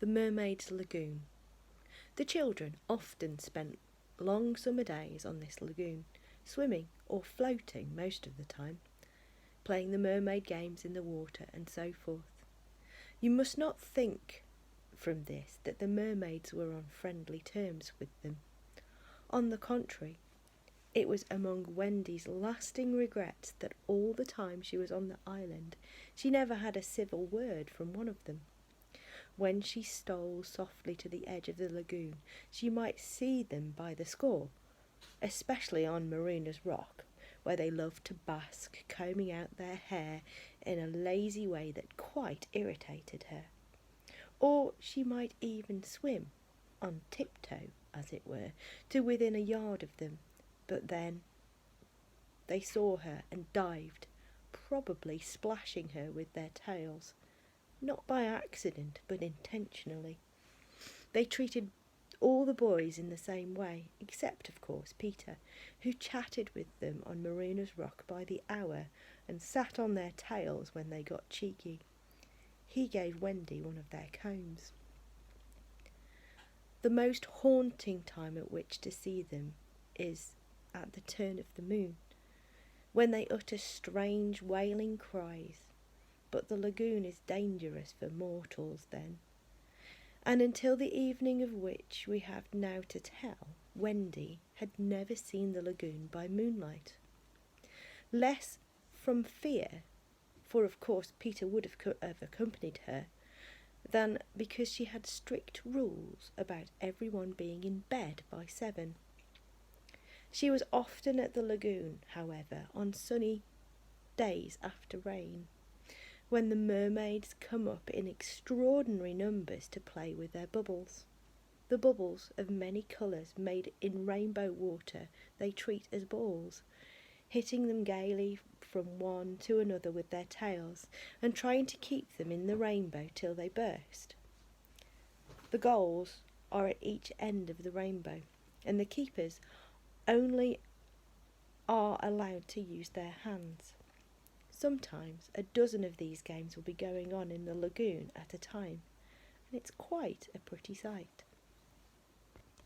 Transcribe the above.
The Mermaids Lagoon. The children often spent long summer days on this lagoon, swimming or floating most of the time, playing the mermaid games in the water and so forth. You must not think from this that the mermaids were on friendly terms with them. On the contrary, it was among Wendy's lasting regrets that all the time she was on the island she never had a civil word from one of them. When she stole softly to the edge of the lagoon, she might see them by the score, especially on Marina's Rock, where they loved to bask, combing out their hair in a lazy way that quite irritated her. Or she might even swim, on tiptoe, as it were, to within a yard of them, but then they saw her and dived, probably splashing her with their tails. Not by accident, but intentionally. They treated all the boys in the same way, except, of course, Peter, who chatted with them on Marina's Rock by the hour and sat on their tails when they got cheeky. He gave Wendy one of their combs. The most haunting time at which to see them is at the turn of the moon, when they utter strange wailing cries. But the lagoon is dangerous for mortals then, and until the evening of which we have now to tell, Wendy had never seen the lagoon by moonlight. Less from fear, for of course Peter would have accompanied her, than because she had strict rules about everyone being in bed by 7. She was often at the lagoon, however, on sunny days after rain, when the mermaids come up in extraordinary numbers to play with their bubbles. The bubbles of many colours made in rainbow water they treat as balls, hitting them gaily from one to another with their tails and trying to keep them in the rainbow till they burst. The goals are at each end of the rainbow, and the keepers only are allowed to use their hands. Sometimes a dozen of these games will be going on in the lagoon at a time, and it's quite a pretty sight.